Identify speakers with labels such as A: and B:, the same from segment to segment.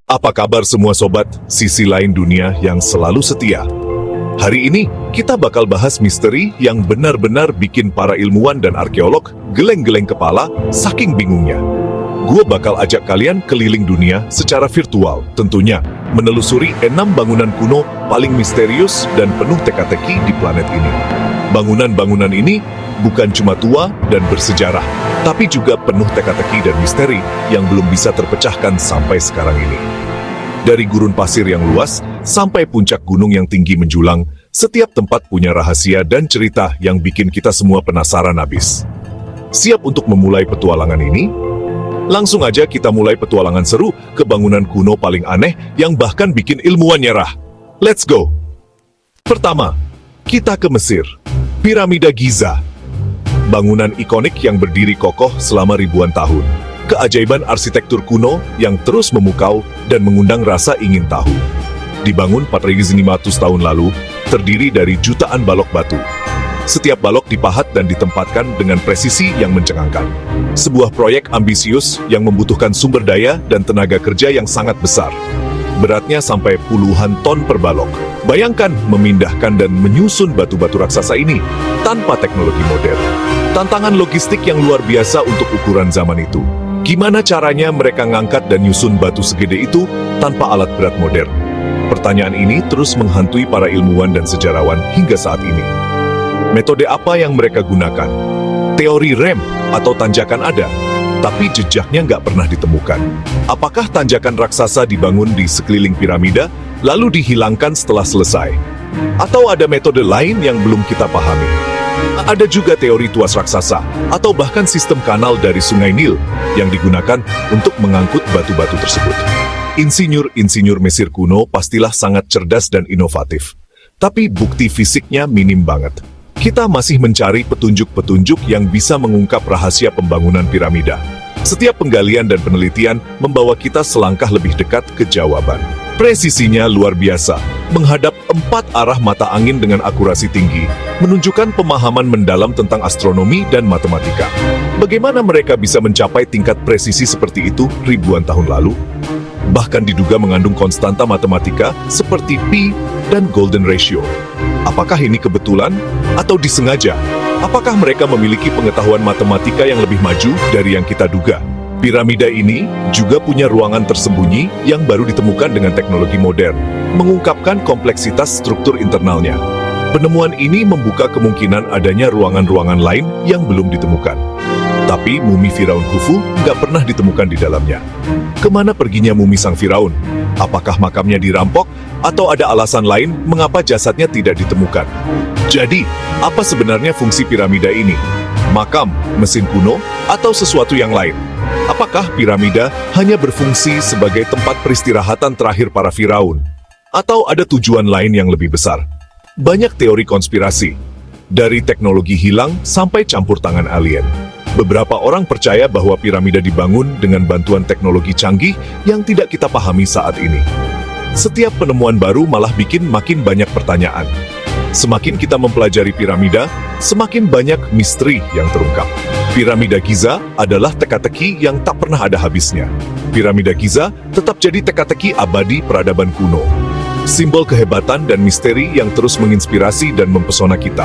A: Apa kabar semua sobat, sisi lain dunia yang selalu setia? Hari ini, kita bakal bahas misteri yang benar-benar bikin para ilmuwan dan arkeolog geleng-geleng kepala saking bingungnya. Gua bakal ajak kalian keliling dunia secara virtual, tentunya menelusuri 6 bangunan kuno paling misterius dan penuh teka-teki di planet ini. Bangunan-bangunan ini bukan cuma tua dan bersejarah, tapi juga penuh teka-teki dan misteri yang belum bisa terpecahkan sampai sekarang ini. Dari gurun pasir yang luas sampai puncak gunung yang tinggi menjulang, setiap tempat punya rahasia dan cerita yang bikin kita semua penasaran habis. Siap untuk memulai petualangan ini? Langsung aja kita mulai petualangan seru ke bangunan kuno paling aneh yang bahkan bikin ilmuwan nyerah. Let's go! Pertama, kita ke Mesir. Piramida Giza. Bangunan ikonik yang berdiri kokoh selama ribuan tahun. Keajaiban arsitektur kuno yang terus memukau dan mengundang rasa ingin tahu. Dibangun 4.500 tahun lalu, terdiri dari jutaan balok batu. Setiap balok dipahat dan ditempatkan dengan presisi yang mencengangkan. Sebuah proyek ambisius yang membutuhkan sumber daya dan tenaga kerja yang sangat besar. Beratnya sampai puluhan ton per balok. Bayangkan memindahkan dan menyusun batu-batu raksasa ini tanpa teknologi modern. Tantangan logistik yang luar biasa untuk ukuran zaman itu. Gimana caranya mereka ngangkat dan nyusun batu segede itu tanpa alat berat modern? Pertanyaan ini terus menghantui para ilmuwan dan sejarawan hingga saat ini. Metode apa yang mereka gunakan? Teori rem atau tanjakan ada, tapi jejaknya nggak pernah ditemukan. Apakah tanjakan raksasa dibangun di sekeliling piramida, lalu dihilangkan setelah selesai? Atau ada metode lain yang belum kita pahami? Ada juga teori tuas raksasa, atau bahkan sistem kanal dari Sungai Nil yang digunakan untuk mengangkut batu-batu tersebut. Insinyur-insinyur Mesir kuno pastilah sangat cerdas dan inovatif. Tapi bukti fisiknya minim banget. Kita masih mencari petunjuk-petunjuk yang bisa mengungkap rahasia pembangunan piramida. Setiap penggalian dan penelitian membawa kita selangkah lebih dekat ke jawaban. Presisinya luar biasa, menghadap 4 arah mata angin dengan akurasi tinggi, menunjukkan pemahaman mendalam tentang astronomi dan matematika. Bagaimana mereka bisa mencapai tingkat presisi seperti itu ribuan tahun lalu? Bahkan diduga mengandung konstanta matematika seperti pi dan golden ratio. Apakah ini kebetulan atau disengaja? Apakah mereka memiliki pengetahuan matematika yang lebih maju dari yang kita duga? Piramida ini juga punya ruangan tersembunyi yang baru ditemukan dengan teknologi modern, mengungkapkan kompleksitas struktur internalnya. Penemuan ini membuka kemungkinan adanya ruangan-ruangan lain yang belum ditemukan. Tapi mumi Firaun Khufu nggak pernah ditemukan di dalamnya. Kemana perginya mumi sang Firaun? Apakah makamnya dirampok? Atau ada alasan lain mengapa jasadnya tidak ditemukan? Jadi, apa sebenarnya fungsi piramida ini? Makam, mesin kuno, atau sesuatu yang lain? Apakah piramida hanya berfungsi sebagai tempat peristirahatan terakhir para Firaun? Atau ada tujuan lain yang lebih besar? Banyak teori konspirasi. Dari teknologi hilang sampai campur tangan alien. Beberapa orang percaya bahwa piramida dibangun dengan bantuan teknologi canggih yang tidak kita pahami saat ini. Setiap penemuan baru malah bikin makin banyak pertanyaan. Semakin kita mempelajari piramida, semakin banyak misteri yang terungkap. Piramida Giza adalah teka-teki yang tak pernah ada habisnya. Piramida Giza tetap jadi teka-teki abadi peradaban kuno. Simbol kehebatan dan misteri yang terus menginspirasi dan mempesona kita.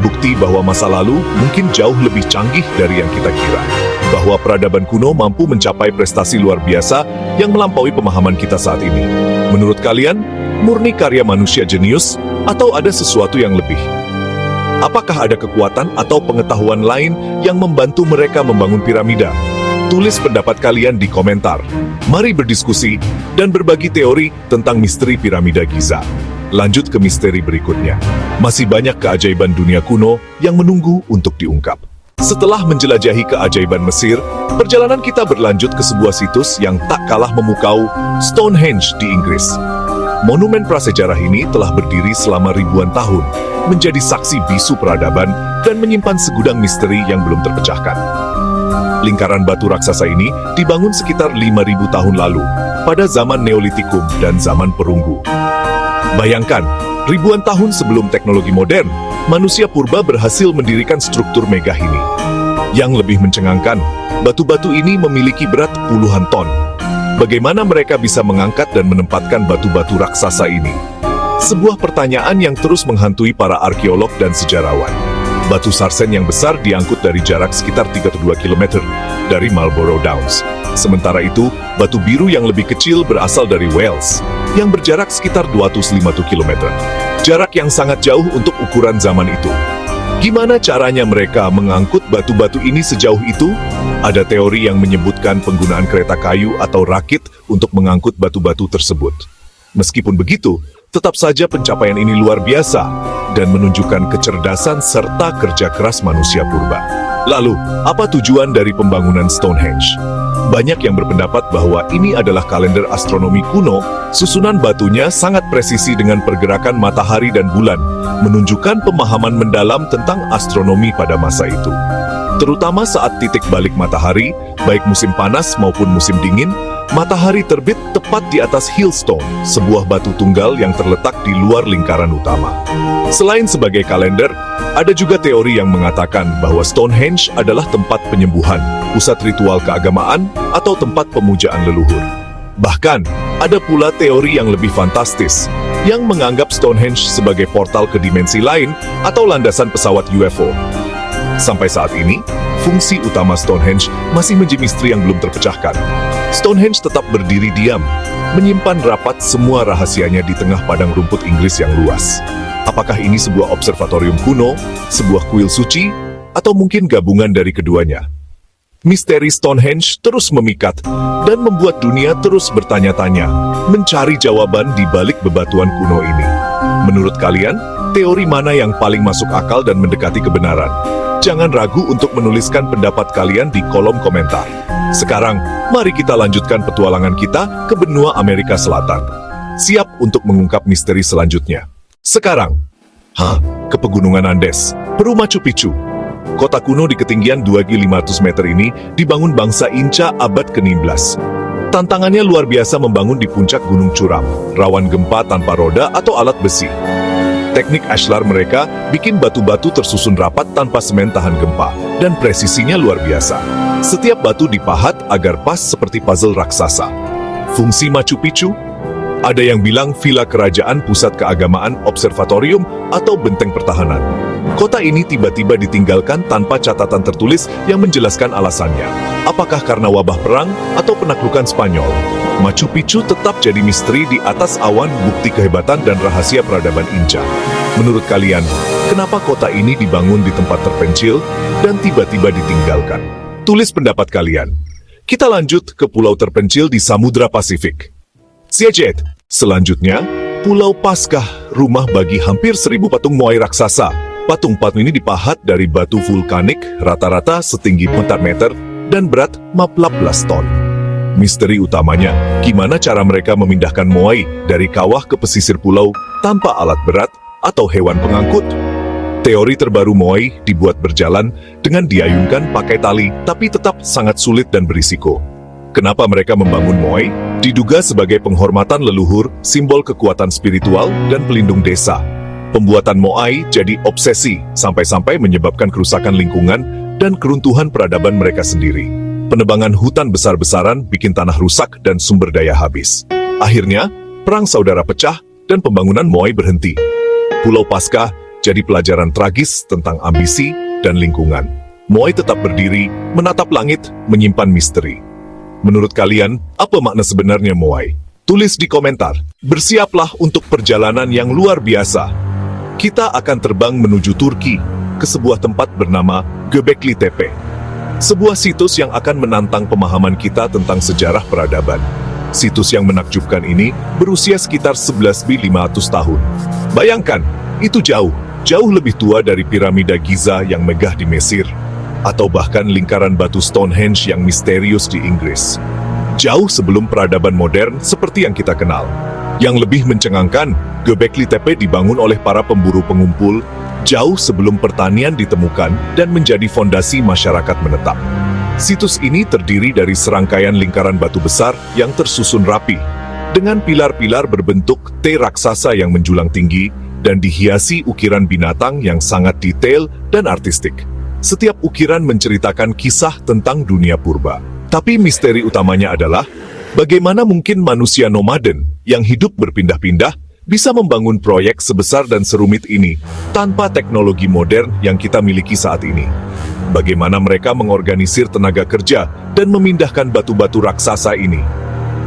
A: Bukti bahwa masa lalu mungkin jauh lebih canggih dari yang kita kira. Bahwa peradaban kuno mampu mencapai prestasi luar biasa yang melampaui pemahaman kita saat ini. Menurut kalian, murni karya manusia jenius atau ada sesuatu yang lebih? Apakah ada kekuatan atau pengetahuan lain yang membantu mereka membangun piramida? Tulis pendapat kalian di komentar. Mari berdiskusi dan berbagi teori tentang misteri piramida Giza. Lanjut ke misteri berikutnya. Masih banyak keajaiban dunia kuno yang menunggu untuk diungkap. Setelah menjelajahi keajaiban Mesir, perjalanan kita berlanjut ke sebuah situs yang tak kalah memukau, Stonehenge di Inggris. Monumen prasejarah ini telah berdiri selama ribuan tahun, menjadi saksi bisu peradaban dan menyimpan segudang misteri yang belum terpecahkan. Lingkaran batu raksasa ini dibangun sekitar 5.000 tahun lalu, pada zaman Neolitikum dan zaman Perunggu. Bayangkan, ribuan tahun sebelum teknologi modern, manusia purba berhasil mendirikan struktur megah ini. Yang lebih mencengangkan, batu-batu ini memiliki berat puluhan ton. Bagaimana mereka bisa mengangkat dan menempatkan batu-batu raksasa ini? Sebuah pertanyaan yang terus menghantui para arkeolog dan sejarawan. Batu sarsen yang besar diangkut dari jarak sekitar 32 km dari Marlborough Downs. Sementara itu, batu biru yang lebih kecil berasal dari Wales, yang berjarak sekitar 250 km. Jarak yang sangat jauh untuk ukuran zaman itu. Gimana caranya mereka mengangkut batu-batu ini sejauh itu? Ada teori yang menyebutkan penggunaan kereta kayu atau rakit untuk mengangkut batu-batu tersebut. Meskipun begitu, tetap saja pencapaian ini luar biasa dan menunjukkan kecerdasan serta kerja keras manusia purba. Lalu, apa tujuan dari pembangunan Stonehenge? Banyak yang berpendapat bahwa ini adalah kalender astronomi kuno. Susunan batunya sangat presisi dengan pergerakan matahari dan bulan, menunjukkan pemahaman mendalam tentang astronomi pada masa itu. Terutama saat titik balik matahari, baik musim panas maupun musim dingin, matahari terbit tepat di atas Hillstone, sebuah batu tunggal yang terletak di luar lingkaran utama. Selain sebagai kalender, ada juga teori yang mengatakan bahwa Stonehenge adalah tempat penyembuhan, pusat ritual keagamaan, atau tempat pemujaan leluhur. Bahkan, ada pula teori yang lebih fantastis, yang menganggap Stonehenge sebagai portal ke dimensi lain atau landasan pesawat UFO. Sampai saat ini, fungsi utama Stonehenge masih menjadi misteri yang belum terpecahkan. Stonehenge tetap berdiri diam, menyimpan rapat semua rahasianya di tengah padang rumput Inggris yang luas. Apakah ini sebuah observatorium kuno, sebuah kuil suci, atau mungkin gabungan dari keduanya? Misteri Stonehenge terus memikat dan membuat dunia terus bertanya-tanya, mencari jawaban di balik bebatuan kuno ini. Menurut kalian, teori mana yang paling masuk akal dan mendekati kebenaran? Jangan ragu untuk menuliskan pendapat kalian di kolom komentar. Sekarang, mari kita lanjutkan petualangan kita ke benua Amerika Selatan. Siap untuk mengungkap misteri selanjutnya. Sekarang, ke Pegunungan Andes, Peru Machu Picchu. Kota kuno di ketinggian 2.500 meter ini dibangun bangsa Inca abad ke-16. Tantangannya luar biasa membangun di puncak gunung curam, rawan gempa tanpa roda atau alat besi. Teknik ashlar mereka bikin batu-batu tersusun rapat tanpa semen tahan gempa, dan presisinya luar biasa. Setiap batu dipahat agar pas seperti puzzle raksasa. Fungsi Machu Picchu? Ada yang bilang villa kerajaan, pusat keagamaan, observatorium, atau benteng pertahanan. Kota ini tiba-tiba ditinggalkan tanpa catatan tertulis yang menjelaskan alasannya. Apakah karena wabah perang atau penaklukan Spanyol? Machu Picchu tetap jadi misteri di atas awan bukti kehebatan dan rahasia peradaban Inca. Menurut kalian, kenapa kota ini dibangun di tempat terpencil dan tiba-tiba ditinggalkan? Tulis pendapat kalian. Kita lanjut ke pulau terpencil di Samudra Pasifik. Siajet. Selanjutnya, Pulau Paskah, rumah bagi hampir 1.000 patung Moai raksasa. Patung-patung ini dipahat dari batu vulkanik, rata-rata setinggi 4 meter, dan berat 14 ton. Misteri utamanya, gimana cara mereka memindahkan Moai dari kawah ke pesisir pulau tanpa alat berat atau hewan pengangkut? Teori terbaru Moai dibuat berjalan dengan diayunkan pakai tali, tapi tetap sangat sulit dan berisiko. Kenapa mereka membangun Moai? Diduga sebagai penghormatan leluhur, simbol kekuatan spiritual, dan pelindung desa. Pembuatan Moai jadi obsesi, sampai-sampai menyebabkan kerusakan lingkungan dan keruntuhan peradaban mereka sendiri. Penebangan hutan besar-besaran bikin tanah rusak dan sumber daya habis. Akhirnya, perang saudara pecah dan pembangunan Moai berhenti. Pulau Paskah jadi pelajaran tragis tentang ambisi dan lingkungan. Moai tetap berdiri, menatap langit, menyimpan misteri. Menurut kalian, apa makna sebenarnya Moai? Tulis di komentar. Bersiaplah untuk perjalanan yang luar biasa. Kita akan terbang menuju Turki, ke sebuah tempat bernama Göbekli Tepe. Sebuah situs yang akan menantang pemahaman kita tentang sejarah peradaban. Situs yang menakjubkan ini berusia sekitar 11.500 tahun. Bayangkan, itu jauh lebih tua dari piramida Giza yang megah di Mesir, atau bahkan lingkaran batu Stonehenge yang misterius di Inggris. Jauh sebelum peradaban modern seperti yang kita kenal. Yang lebih mencengangkan, Göbekli Tepe dibangun oleh para pemburu pengumpul jauh sebelum pertanian ditemukan dan menjadi fondasi masyarakat menetap. Situs ini terdiri dari serangkaian lingkaran batu besar yang tersusun rapi, dengan pilar-pilar berbentuk T raksasa yang menjulang tinggi dan dihiasi ukiran binatang yang sangat detail dan artistik. Setiap ukiran menceritakan kisah tentang dunia purba. Tapi misteri utamanya adalah, Bagaimana mungkin manusia nomaden yang hidup berpindah-pindah bisa membangun proyek sebesar dan serumit ini tanpa teknologi modern yang kita miliki saat ini? Bagaimana mereka mengorganisir tenaga kerja dan memindahkan batu-batu raksasa ini?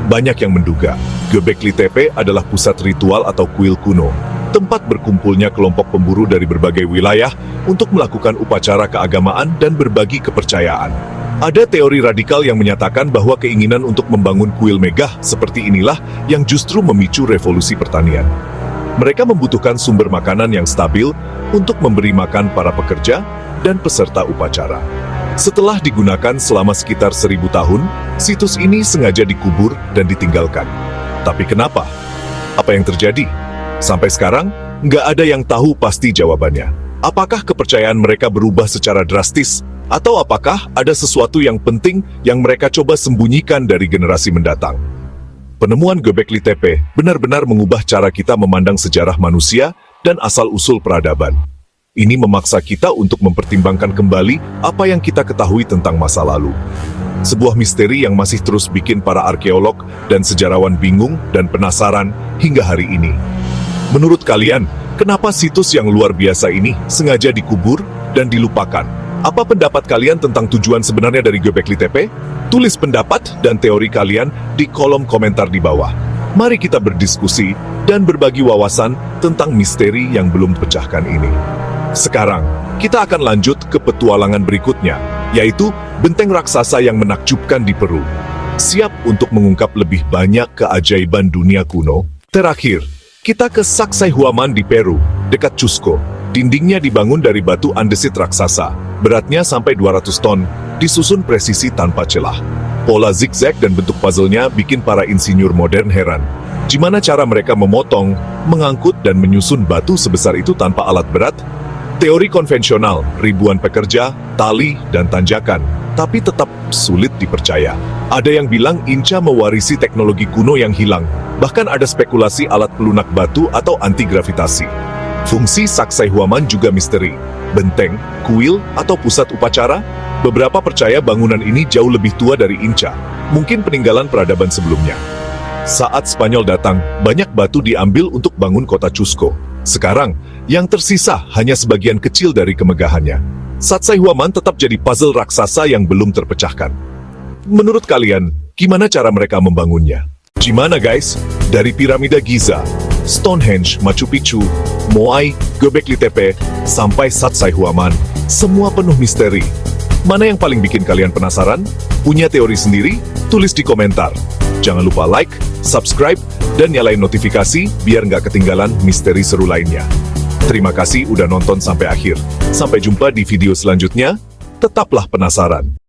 A: Banyak yang menduga Göbekli Tepe adalah pusat ritual atau kuil kuno, tempat berkumpulnya kelompok pemburu dari berbagai wilayah untuk melakukan upacara keagamaan dan berbagi kepercayaan. Ada teori radikal yang menyatakan bahwa keinginan untuk membangun kuil megah seperti inilah yang justru memicu revolusi pertanian. Mereka membutuhkan sumber makanan yang stabil untuk memberi makan para pekerja dan peserta upacara. Setelah digunakan selama sekitar 1000 tahun, situs ini sengaja dikubur dan ditinggalkan. Tapi kenapa? Apa yang terjadi? Sampai sekarang, nggak ada yang tahu pasti jawabannya. Apakah kepercayaan mereka berubah secara drastis? Atau apakah ada sesuatu yang penting yang mereka coba sembunyikan dari generasi mendatang? Penemuan Göbekli Tepe benar-benar mengubah cara kita memandang sejarah manusia dan asal-usul peradaban. Ini memaksa kita untuk mempertimbangkan kembali apa yang kita ketahui tentang masa lalu. Sebuah misteri yang masih terus bikin para arkeolog dan sejarawan bingung dan penasaran hingga hari ini. Menurut kalian, kenapa situs yang luar biasa ini sengaja dikubur dan dilupakan? Apa pendapat kalian tentang tujuan sebenarnya dari Göbekli Tepe? Tulis pendapat dan teori kalian di kolom komentar di bawah. Mari kita berdiskusi dan berbagi wawasan tentang misteri yang belum terpecahkan ini. Sekarang, kita akan lanjut ke petualangan berikutnya, yaitu benteng raksasa yang menakjubkan di Peru. Siap untuk mengungkap lebih banyak keajaiban dunia kuno? Terakhir, kita ke Sacsayhuaman di Peru, dekat Cusco. Dindingnya dibangun dari batu andesit raksasa, beratnya sampai 200 ton, disusun presisi tanpa celah. Pola zigzag dan bentuk puzzle-nya bikin para insinyur modern heran. Gimana cara mereka memotong, mengangkut, dan menyusun batu sebesar itu tanpa alat berat? Teori konvensional, ribuan pekerja, tali, dan tanjakan, tapi tetap sulit dipercaya. Ada yang bilang Inca mewarisi teknologi kuno yang hilang, bahkan ada spekulasi alat pelunak batu atau anti-gravitasi. Fungsi Sacsayhuaman juga misteri. Benteng, kuil, atau pusat upacara? Beberapa percaya bangunan ini jauh lebih tua dari Inca, mungkin peninggalan peradaban sebelumnya. Saat Spanyol datang, banyak batu diambil untuk bangun kota Cusco. Sekarang, yang tersisa hanya sebagian kecil dari kemegahannya. Sacsayhuaman tetap jadi puzzle raksasa yang belum terpecahkan. Menurut kalian, gimana cara mereka membangunnya? Gimana guys? Dari piramida Giza, Stonehenge, Machu Picchu, Moai, Göbekli Tepe, sampai Sacsayhuaman, semua penuh misteri. Mana yang paling bikin kalian penasaran? Punya teori sendiri? Tulis di komentar. Jangan lupa like, subscribe, dan nyalain notifikasi biar nggak ketinggalan misteri seru lainnya. Terima kasih udah nonton sampai akhir. Sampai jumpa di video selanjutnya. Tetaplah penasaran.